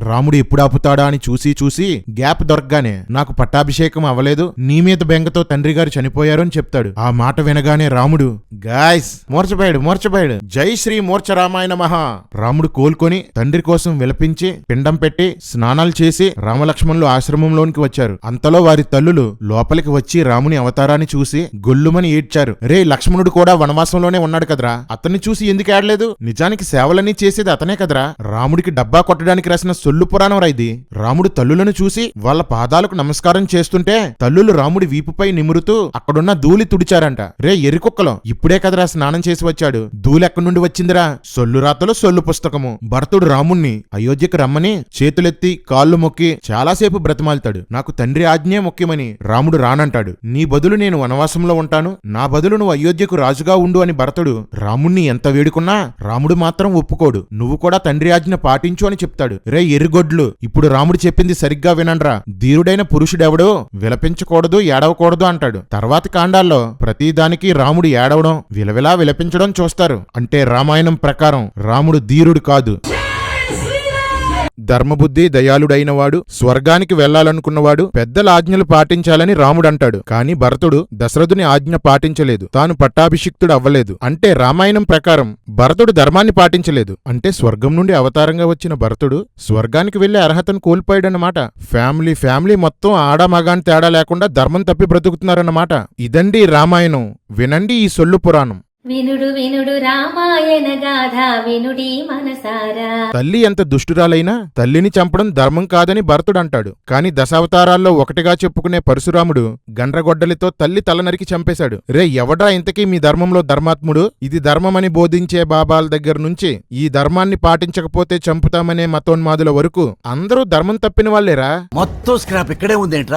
రాముడు ఎప్పుడు ఆపుతాడా అని చూసి చూసి గ్యాప్ దొరకగానే నాకు పట్టాభిషేకం అవ్వలేదు, నీ మీద బెంగతో తండ్రి గారు చనిపోయారు అని చెప్తాడు. ఆ మాట వినగానే రాముడు గాయ్స్ మూర్చపోయాడు. జై శ్రీ మూర్ఛ రామాయణ మహా. రాముడు కోలుకొని తండ్రి కోసం విలపించి పిండం పెట్టి స్నానాలు చేసి రామలక్ష్మణులు ఆశ్రమంలోనికి వచ్చారు. అంతలో వారి తల్లులు లోపలికి వచ్చి రాముని అవతారాన్ని చూసి గొల్లుమని ఏడ్చారు. రే, లక్ష్మణుడు కూడా వనవాసంలోనే ఉన్నాడు కదరా, అతన్ని చూసి ఎందుకు ఏడలేదు? నిజానికి సేవలన్నీ చేసేది అతనే కదరా. రాముడికి డబ్బా కొట్టడానికి రాసిన సొల్లు పురాణం రైది. రాముడు తల్లులను చూసి వాళ్ళ పాదాలకు నమస్కారం చేస్తుంటే తల్లులు రాముడి వీపుపై నిమురుతూ అక్కడున్న ధూళి తుడిచారంట. రే ఎరికొక్కలో, ఇప్పుడే కదరా స్నానం చేసి వచ్చాడు, ధూళి ఎక్కడి నుండి వచ్చిందిరా? సొల్లు రాతలో సొల్లు పుస్తకము. భరతుడు రాముణ్ణి అయోధ్యకు రమ్మని చేతులెత్తి కాళ్ళు మొక్కి చాలాసేపు బ్రతిమాలుతాడు. నాకు తండ్రి ఆజ్ఞే ముఖ్యమని. రాముడు రానంటాడు. నీ బదులు నేను వనవాసంలో ఉంటాను, నా బదులు నువ్వు అయోధ్యకు రాజుగా ఉండు అని భరతుడు రాముణ్ణి ఎంత వేడుకున్నా రాముడు మాత్రం ఒప్పుకోడు. నువ్వు కూడా తండ్రి ఆజ్ఞ పాటించు అని చెప్తాడు. రే ఎర్రిగొడ్లు, ఇప్పుడు రాముడు చెప్పింది సరిగ్గా వినండ్రా. ధీరుడైన పురుషుడెవడో విలపించకూడదు, ఏడవకూడదు అంటాడు. తర్వాతి కాండాల్లో ప్రతిదానికి రాముడు ఏడవడం, విలవిలా విలపించడం చూస్తారు. అంటే రామాయణం ప్రకారం రాముడు ధీరుడు కాదు, ధర్మబుద్ధి దయాళుడైనవాడు, స్వర్గానికి వెళ్లాలనుకున్నవాడు, పెద్దల ఆజ్ఞలు పాటించాలని రాముడంటాడు. కాని భరతుడు దశరథుని ఆజ్ఞ పాటించలేదు, తాను పట్టాభిషిక్తుడు అవ్వలేదు. అంటే రామాయణం ప్రకారం భరతుడు ధర్మాన్ని పాటించలేదు. అంటే స్వర్గం నుండి అవతారంగా వచ్చిన భరతుడు స్వర్గానికి వెళ్లే అర్హతను కోల్పోయాడన్నమాట. ఫ్యామిలీ మొత్తం ఆడామగాని తేడా లేకుండా ధర్మం తప్పి బ్రతుకుతున్నారన్నమాట. ఇదండి రామాయణం. వినండి ఈ సొల్లు పురాణం. వినుడు వినుడు రామాయణ గాథ వినుడి మనసారా. తల్లి ఎంత దుష్టురాలైనా తల్లిని చంపడం ధర్మం కాదని భరతుడు అంటాడు. కాని దశావతారాల్లో ఒకటిగా చెప్పుకునే పరశురాముడు గండ్రగొడ్డలితో తల్లి తల నరికి చంపేశాడు. రే ఎవడ్రా ఇంతకీ మీ ధర్మంలో ధర్మాత్ముడు? ఇది ధర్మమని బోధించే బాబాల దగ్గర నుంచి ఈ ధర్మాన్ని పాటించకపోతే చంపుతామనే మతోన్మాదుల వరకు అందరూ ధర్మం తప్పిన వాళ్లేరా. మొత్తం స్క్రాప్ ఇక్కడే ఉందేంట్రా?